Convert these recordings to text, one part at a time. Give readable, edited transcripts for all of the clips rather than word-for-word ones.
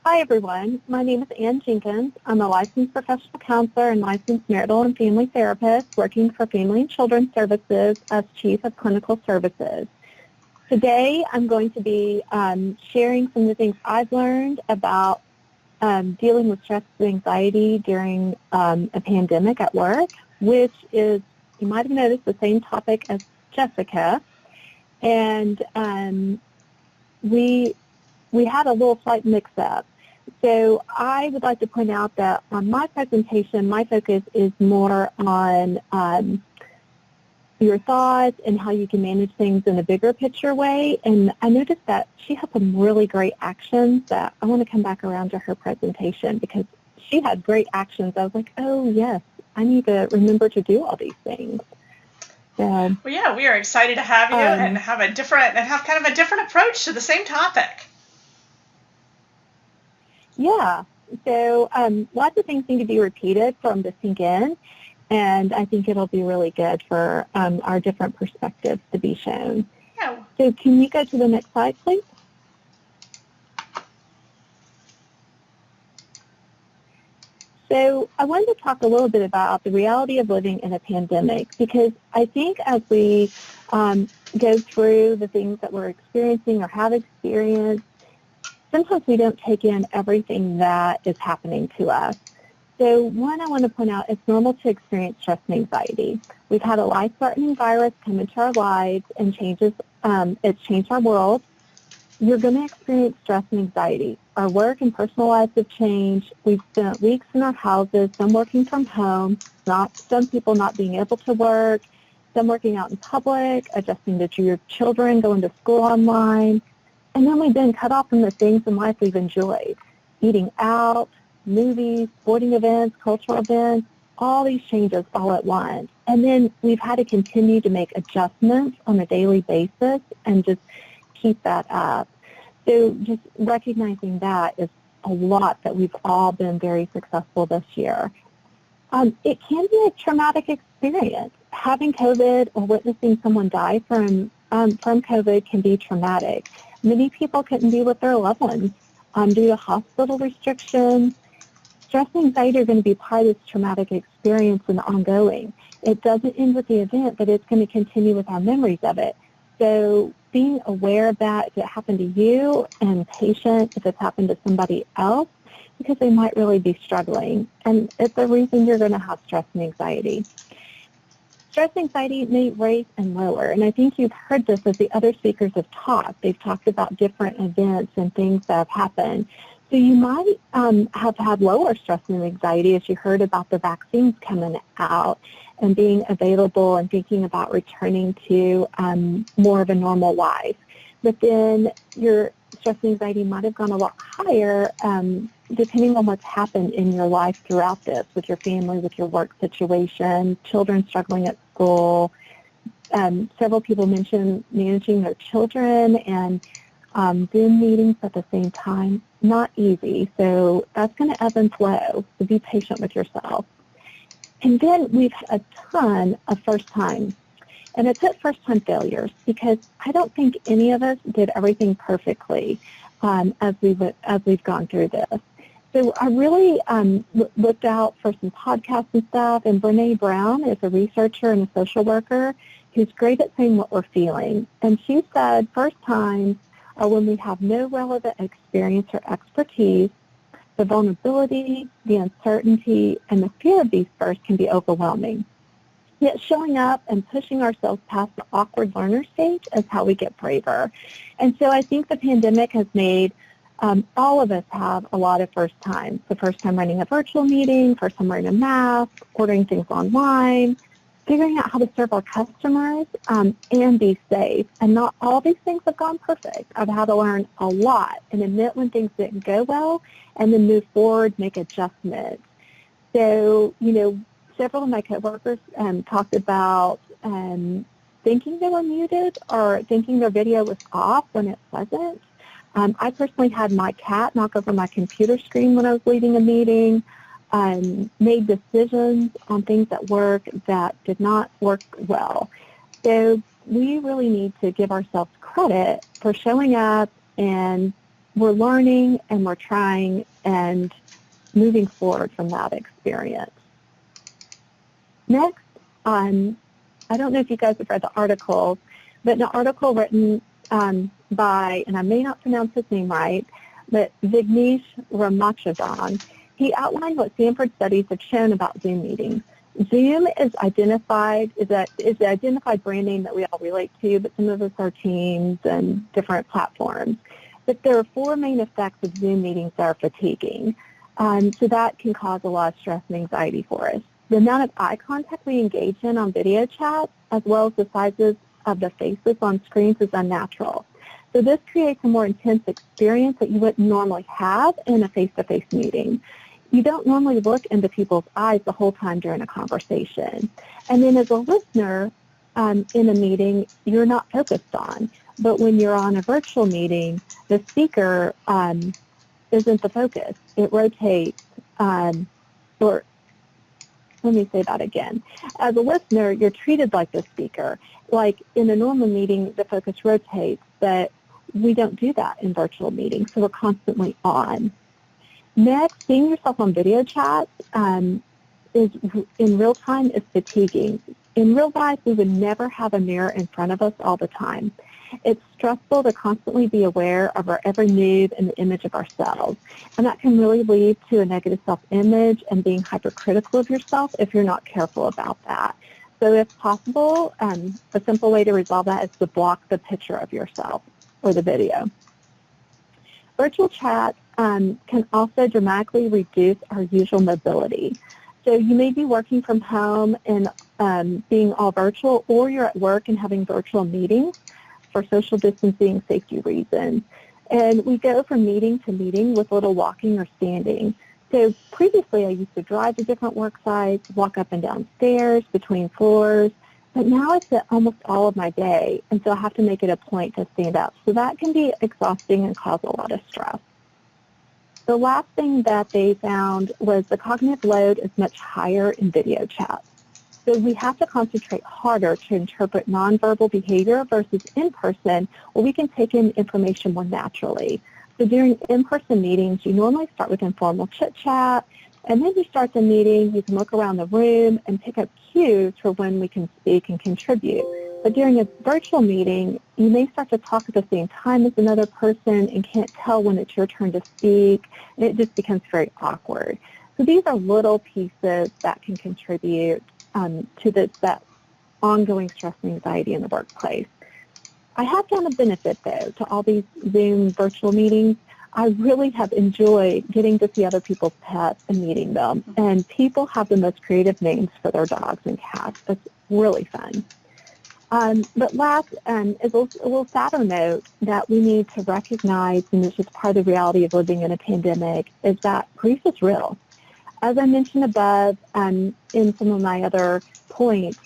Hi, everyone. My name is Jenkins. I'm a licensed professional counselor and licensed marital and family therapist working for Family and Children's Services as Chief of Clinical Services. Today, I'm going to be sharing some of the things I've learned about dealing with stress and anxiety during a pandemic at work, which is, you might have noticed, the same topic as Jessica. And we had a little slight mix-up. So I would like to point out that on my presentation, my focus is more on your thoughts and how you can manage things in a bigger picture way. And I noticed that she had some really great actions that I want to come back around to her presentation because she had great actions. I was like, oh, yes, I need to remember to do all these things. So, well, yeah, we are excited to have you and have kind of a different approach to the same topic. Yeah, so lots of things need to be repeated for them to sink in, and I think it'll be really good for our different perspectives to be shown. Yeah. So can you go to the next slide, please? So I wanted to talk a little bit about the reality of living in a pandemic because I think as we go through the things that we're experiencing or have experienced, sometimes we don't take in everything that is happening to us. So one, I want to point out, it's normal to experience stress and anxiety. We've had a life-threatening virus come into our lives and it's changed our world. You're going to experience stress and anxiety. Our work and personal lives have changed. We've spent weeks in our houses, some working from home, some people not being able to work, some working out in public, adjusting to your children, going to school online. And then we've been cut off from the things in life we've enjoyed, eating out, movies, sporting events, cultural events, all these changes all at once. And then we've had to continue to make adjustments on a daily basis and just keep that up. So just recognizing that is a lot that we've all been very successful this year. It can be a traumatic experience. Having COVID or witnessing someone die from COVID can be traumatic. Many people couldn't be with their loved ones due to hospital restrictions. Stress and anxiety are going to be part of this traumatic experience and ongoing. It doesn't end with the event, but it's going to continue with our memories of it. So being aware of that, if it happened to you, and patient if it's happened to somebody else, because they might really be struggling. And it's a reason you're going to have stress and anxiety. Stress and anxiety may raise and lower, and I think you've heard this as the other speakers have talked. They've talked about different events and things that have happened. So you might have had lower stress and anxiety as you heard about the vaccines coming out and being available and thinking about returning to more of a normal life. But then your stress and anxiety might have gone a lot higher depending on what's happened in your life throughout this, with your family, with your work situation, children struggling at school. Several people mentioned managing their children and Zoom meetings at the same time. Not easy. So that's going to ebb and flow. So be patient with yourself. And then we've had a ton of first time. And it's at first-time failures because I don't think any of us did everything perfectly as we've gone through this. So I really looked out for some podcasts and stuff, and Brene Brown is a researcher and a social worker who's great at saying what we're feeling. And she said first times are when we have no relevant experience or expertise. The vulnerability, the uncertainty, and the fear of these firsts can be overwhelming. Yet showing up and pushing ourselves past the awkward learner stage is how we get braver. And so I think the pandemic has made all of us have a lot of first times. The first time running a virtual meeting, first time wearing a mask, ordering things online, figuring out how to serve our customers and be safe. And not all these things have gone perfect. I've had to learn a lot and admit when things didn't go well and then move forward, make adjustments. So, several of my coworkers talked about thinking they were muted or thinking their video was off when it wasn't. I personally had my cat knock over my computer screen when I was leading a meeting, made decisions on things at work that did not work well. So we really need to give ourselves credit for showing up and we're learning and we're trying and moving forward from that experience. Next, I don't know if you guys have read the article, but an article written by, and I may not pronounce his name right, but Vignesh Ramachandran, he outlined what Stanford studies have shown about Zoom meetings. Zoom is the identified brand name that we all relate to, but some of us are Teams and different platforms. But there are 4 main effects of Zoom meetings that are fatiguing. So that can cause a lot of stress and anxiety for us. The amount of eye contact we engage in on video chat, as well as the sizes of the faces on screens, is unnatural. So this creates a more intense experience that you wouldn't normally have in a face-to-face meeting. You don't normally look into people's eyes the whole time during a conversation. And then as a listener in a meeting, you're not focused on. But when you're on a virtual meeting, the speaker isn't the focus. It rotates, or let me say that again. As a listener, you're treated like the speaker. Like in a normal meeting, the focus rotates, but we don't do that in virtual meetings, so we're constantly on. Next, seeing yourself on video chat is in real time is fatiguing. In real life, we would never have a mirror in front of us all the time. It's stressful to constantly be aware of our every move and the image of ourselves, and that can really lead to a negative self-image and being hypercritical of yourself if you're not careful about that. So if possible, a simple way to resolve that is to block the picture of yourself or the video. Virtual chat can also dramatically reduce our usual mobility. So you may be working from home and being all virtual, or you're at work and having virtual meetings for social distancing, safety reasons. And we go from meeting to meeting with little walking or standing. So previously I used to drive to different work sites, walk up and down stairs between floors, but now it's almost all of my day, and so I have to make it a point to stand up. So that can be exhausting and cause a lot of stress. The last thing that they found was the cognitive load is much higher in video chats. So we have to concentrate harder to interpret nonverbal behavior versus in-person, where we can take in information more naturally. So during in-person meetings, you normally start with informal chit-chat, and then you start the meeting, you can look around the room and pick up cues for when we can speak and contribute. But during a virtual meeting, you may start to talk at the same time as another person and can't tell when it's your turn to speak, and it just becomes very awkward. So these are little pieces that can contribute to that ongoing stress and anxiety in the workplace. I have found a benefit, though, to all these Zoom virtual meetings. I really have enjoyed getting to see other people's pets and meeting them. And people have the most creative names for their dogs and cats. It's really fun. But last is a little sadder note that we need to recognize, and it's just part of the reality of living in a pandemic, is that grief is real. As I mentioned above, in some of my other points,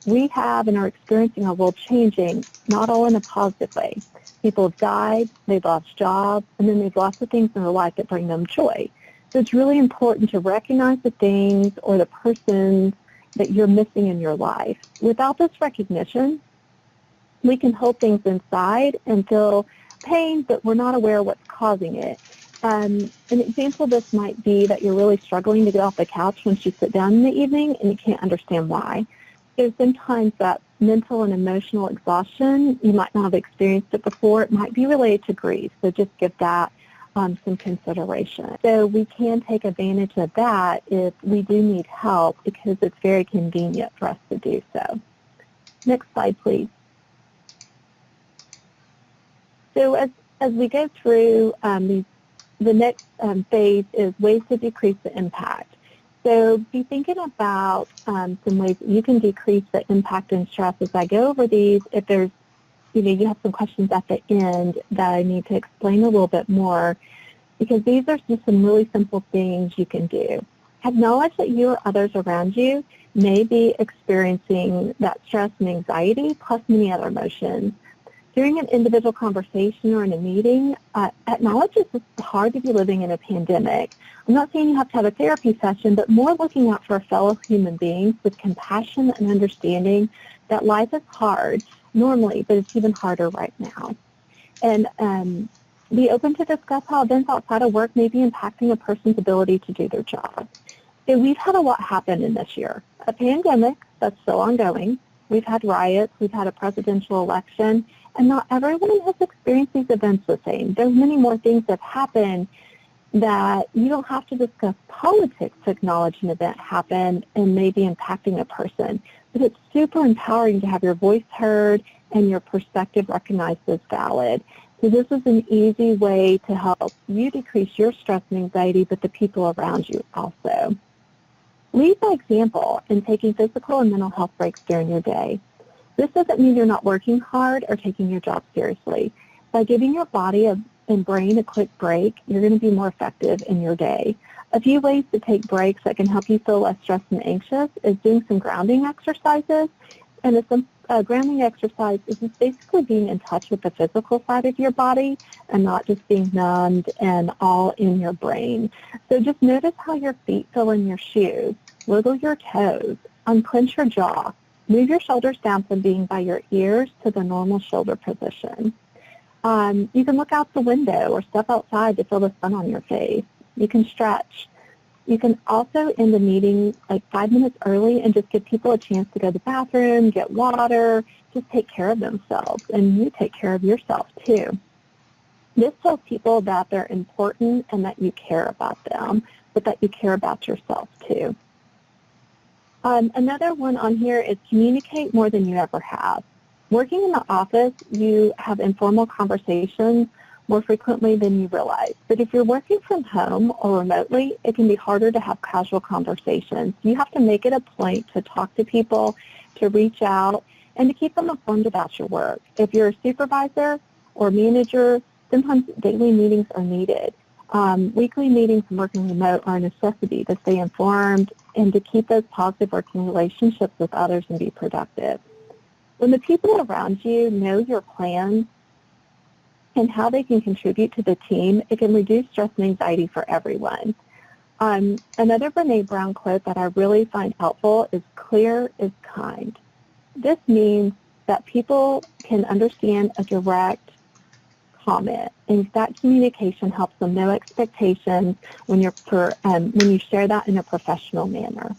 we have and are experiencing our world changing, not all in a positive way. People have died, they've lost jobs, and then they've lost the things in their life that bring them joy. So it's really important to recognize the things or the persons that you're missing in your life. Without this recognition, we can hold things inside and feel pain, but we're not aware of what's causing it. An example of this might be that you're really struggling to get off the couch once you sit down in the evening and you can't understand why. There's sometimes that mental and emotional exhaustion. You might not have experienced it before. It might be related to grief, so just give that some consideration. So we can take advantage of that if we do need help, because it's very convenient for us to do so. Next slide, please. So as we go through the next phase is ways to decrease the impact. So be thinking about some ways that you can decrease the impact and stress as I go over these. If there's, you have some questions at the end that I need to explain a little bit more, because these are just some really simple things you can do. Acknowledge that you or others around you may be experiencing that stress and anxiety, plus many other emotions. During an individual conversation or in a meeting, acknowledge it's hard to be living in a pandemic. I'm not saying you have to have a therapy session, but more looking out for fellow human beings with compassion and understanding that life is hard normally, but it's even harder right now. And Be open to discuss how events outside of work may be impacting a person's ability to do their job. So we've had a lot happen in this year. A pandemic that's still ongoing. We've had riots. We've had a presidential election. And not everyone has experienced these events the same. There's many more things that happen that you don't have to discuss politics to acknowledge an event happened and may be impacting a person. But it's super empowering to have your voice heard and your perspective recognized as valid. So this is an easy way to help you decrease your stress and anxiety, but the people around you also. Lead by example in taking physical and mental health breaks during your day. This doesn't mean you're not working hard or taking your job seriously. By giving your body and brain a quick break, you're going to be more effective in your day. A few ways to take breaks that can help you feel less stressed and anxious is doing some grounding exercises. And a grounding exercise is just basically being in touch with the physical side of your body and not just being numbed and all in your brain. So just notice how your feet feel in your shoes. Wiggle your toes. Unclench your jaw. Move your shoulders down from being by your ears to the normal shoulder position. You can look out the window or step outside to feel the sun on your face. You can stretch. You can also end the meeting like 5 minutes early and just give people a chance to go to the bathroom, get water, just take care of themselves, and you take care of yourself too. This tells people that they're important and that you care about them, but that you care about yourself too. Another one on here is communicate more than you ever have. Working in the office, you have informal conversations more frequently than you realize. But if you're working from home or remotely, it can be harder to have casual conversations. You have to make it a point to talk to people, to reach out, and to keep them informed about your work. If you're a supervisor or manager, sometimes daily meetings are needed. Weekly meetings and working remote are a necessity to stay informed and to keep those positive working relationships with others and be productive. When the people around you know your plans and how they can contribute to the team, it can reduce stress and anxiety for everyone. Another Brene Brown quote that I really find helpful is clear is kind. This means that people can understand a direct comment, and that communication helps them know expectations when you share that in a professional manner.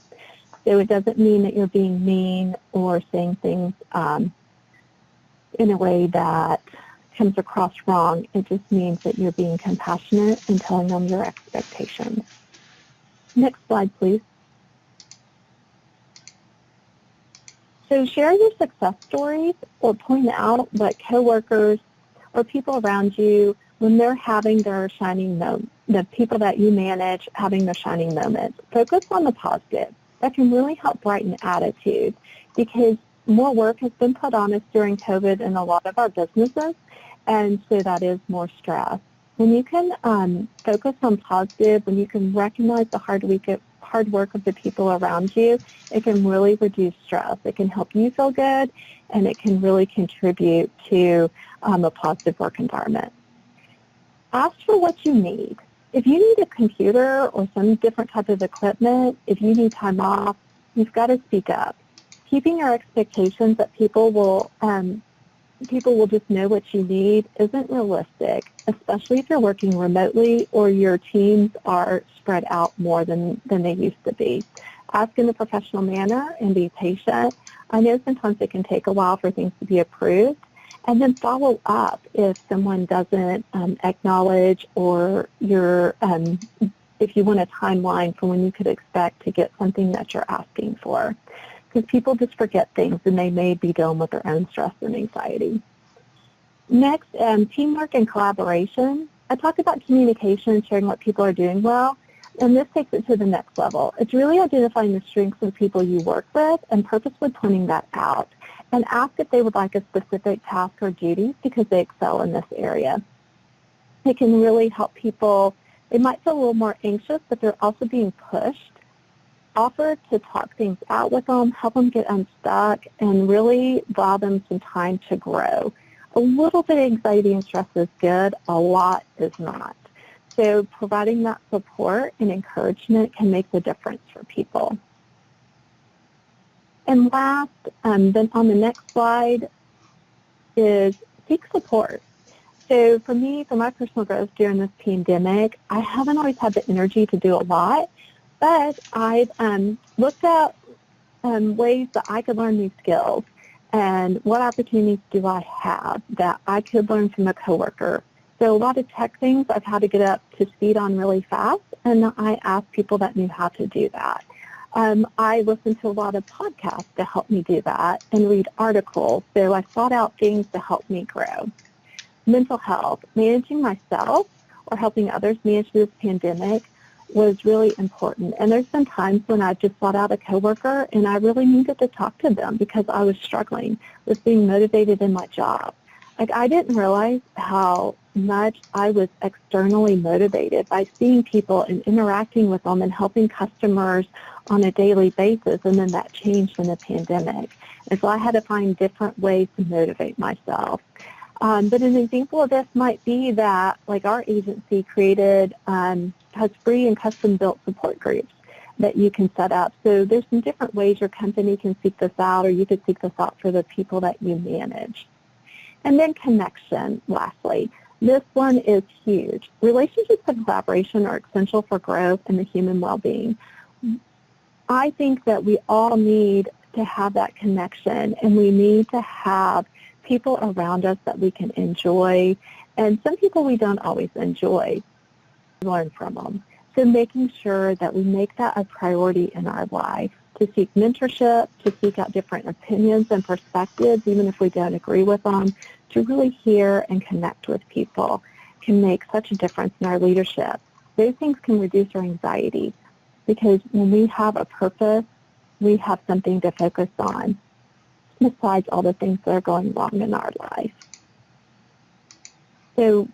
So it doesn't mean that you're being mean or saying things in a way that comes across wrong. It just means that you're being compassionate and telling them your expectations. Next slide, please. So share your success stories or point out what coworkers or people around you, when they're having their shining moment, the people that you manage having their shining moments. Focus on the positive. That can really help brighten attitude, because more work has been put on us during COVID in a lot of our businesses, and so that is more stress. When you can focus on positive, when you can recognize the hard work of the people around you, it can really reduce stress. It can help you feel good, and it can really contribute to a positive work environment. Ask for what you need. If you need a computer or some different type of equipment, if you need time off, you've got to speak up. Keeping your expectations that people will just know what you need isn't realistic, especially if you're working remotely or your teams are spread out more than they used to be. Ask in a professional manner and be patient. I know sometimes it can take a while for things to be approved, and then follow up if someone doesn't acknowledge, or if you want a timeline for when you could expect to get something that you're asking for. Because people just forget things, and they may be dealing with their own stress and anxiety. Next, teamwork and collaboration. I talked about communication and sharing what people are doing well, and this takes it to the next level. It's really identifying the strengths of the people you work with and purposefully pointing that out, and ask if they would like a specific task or duties because they excel in this area. It can really help people. They might feel a little more anxious, but they're also being pushed. Offer to talk things out with them, help them get unstuck, and really allow them some time to grow. A little bit of anxiety and stress is good, a lot is not. So providing that support and encouragement can make the difference for people. And last, then on the next slide, is seek support. So for me, for my personal growth during this pandemic, I haven't always had the energy to do a lot, but I've looked at ways that I could learn new skills and what opportunities do I have that I could learn from a coworker. So a lot of tech things I've had to get up to speed on really fast, and I asked people that knew how to do that. I listened to a lot of podcasts to help me do that and read articles. So I sought out things to help me grow. Mental health, managing myself or helping others manage this pandemic was really important. And there's been times when I've just sought out a coworker and I really needed to talk to them because I was struggling with being motivated in my job. Like, I didn't realize how much I was externally motivated by seeing people and interacting with them and helping customers on a daily basis, and then that changed in the pandemic. And so I had to find different ways to motivate myself. But an example of this might be that, like, our agency has free and custom-built support groups that you can set up. So there's some different ways your company can seek this out, or you could seek this out for the people that you manage. And then connection, lastly. This one is huge. Relationships and collaboration are essential for growth and the human well-being. I think that we all need to have that connection, and we need to have people around us that we can enjoy, and some people we don't always enjoy, learn from them. So making sure that we make that a priority in our life, to seek mentorship, to seek out different opinions and perspectives, even if we don't agree with them, to really hear and connect with people can make such a difference in our leadership. Those things can reduce our anxiety, because when we have a purpose, we have something to focus on besides all the things that are going wrong in our life. So,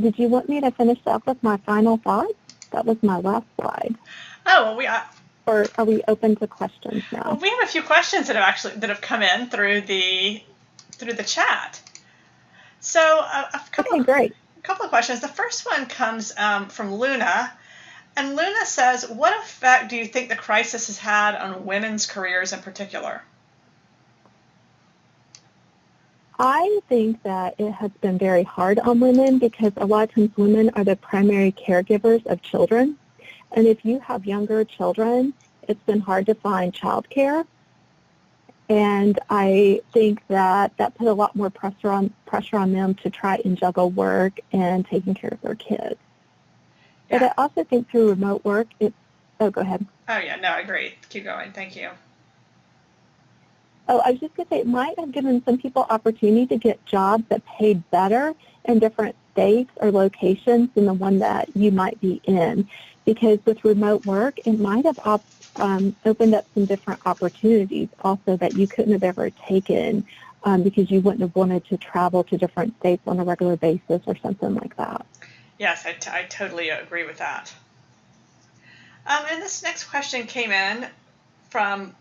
did you want me to finish up with my final thoughts? That was my last slide. Oh, well, or are we open to questions now? Well, we have a few questions that have come in through the chat. So Great. A couple of questions. The first one comes from Luna, and Luna says, "What effect do you think the crisis has had on women's careers in particular?" I think that it has been very hard on women, because a lot of times women are the primary caregivers of children. And if you have younger children, it's been hard to find childcare. And I think that put a lot more pressure on them to try and juggle work and taking care of their kids. Yeah. But I also think through remote work, go ahead. Oh, yeah, no, I agree. Keep going. Thank you. Oh, I was just going to say, it might have given some people opportunity to get jobs that paid better in different states or locations than the one that you might be in. Because with remote work, it might have opened up some different opportunities also that you couldn't have ever taken because you wouldn't have wanted to travel to different states on a regular basis or something like that. Yes, I totally agree with that. And this next question came in from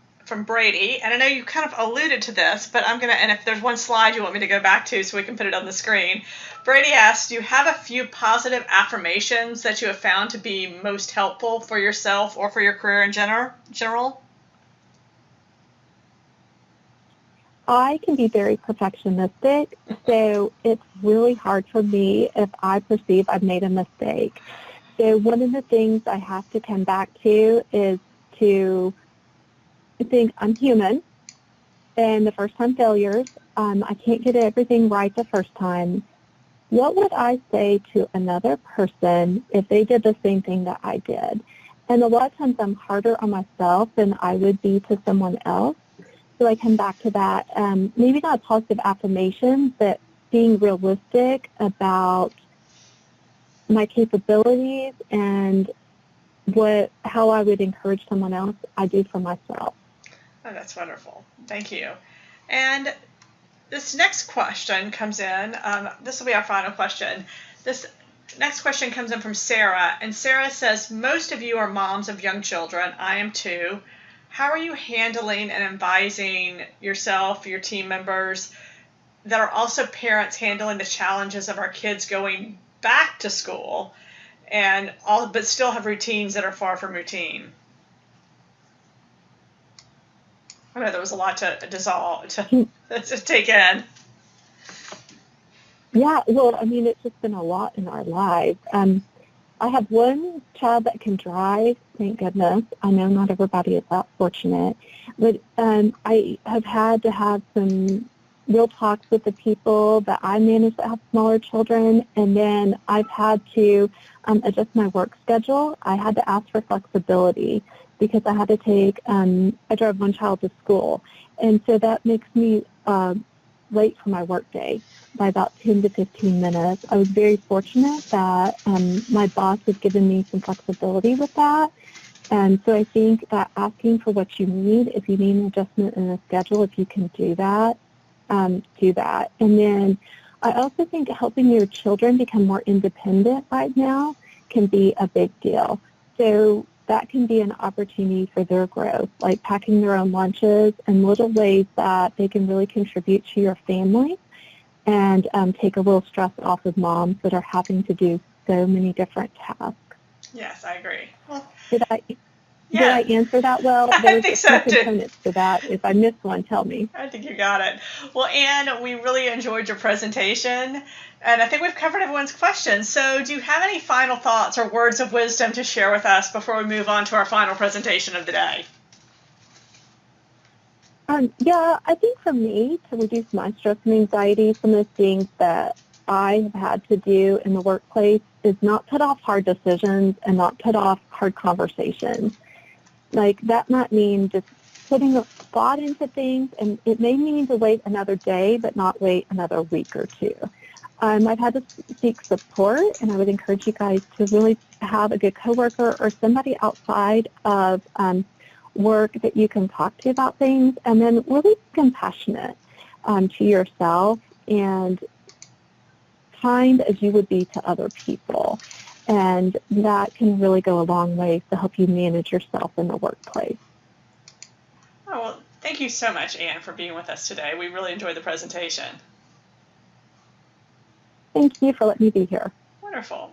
Brady, and I know you kind of alluded to this, but and if there's one slide you want me to go back to so we can put it on the screen. Brady asks, do you have a few positive affirmations that you have found to be most helpful for yourself or for your career in general? I can be very perfectionistic, so it's really hard for me if I perceive I've made a mistake. So one of the things I have to come back to is to think I'm human, and the first time failures, I can't get everything right the first time. What would I say to another person if they did the same thing that I did? And a lot of times I'm harder on myself than I would be to someone else. So I come back to that, maybe not positive affirmations, but being realistic about my capabilities and how I would encourage someone else, I do for myself. Oh, that's wonderful. Thank you. And this next question comes in. This will be our final question. This next question comes in from Sara, and Sara says, most of you are moms of young children. I am too. How are you handling and advising yourself, your team members that are also parents, handling the challenges of our kids going back to school but still have routines that are far from routine? I know there was a lot to take in. Yeah, well, I mean, it's just been a lot in our lives. I have one child that can drive, thank goodness. I know not everybody is that fortunate. But I have had to have some real talks with the people that I manage that have smaller children, and then I've had to adjust my work schedule. I had to ask for flexibility because I had to I drive one child to school, and so that makes me late for my work day by about 10 to 15 minutes. I was very fortunate that my boss has given me some flexibility with that. And so I think that asking for what you need, if you need an adjustment in the schedule, if you can do that, do that. And then I also think helping your children become more independent right now can be a big deal. So that can be an opportunity for their growth, like packing their own lunches and little ways that they can really contribute to your family and take a little stress off of moms that are having to do so many different tasks. Yes, I agree. Well, Did I answer that well? I There was think a few so too. components to that. If I missed one, tell me. I think you got it. Well, Anne, we really enjoyed your presentation, and I think we've covered everyone's questions. So do you have any final thoughts or words of wisdom to share with us before we move on to our final presentation of the day? Yeah, I think for me, to reduce my stress and anxiety, some of the things that I have had to do in the workplace is not put off hard decisions and not put off hard conversations. Like, that might mean just putting a thought into things, and it may mean to wait another day, but not wait another week or two. I've had to seek support, and I would encourage you guys to really have a good coworker or somebody outside of work that you can talk to about things, and then really be compassionate to yourself and kind as you would be to other people. And that can really go a long way to help you manage yourself in the workplace. Oh, well, thank you so much, Anne, for being with us today. We really enjoyed the presentation. Thank you for letting me be here. Wonderful.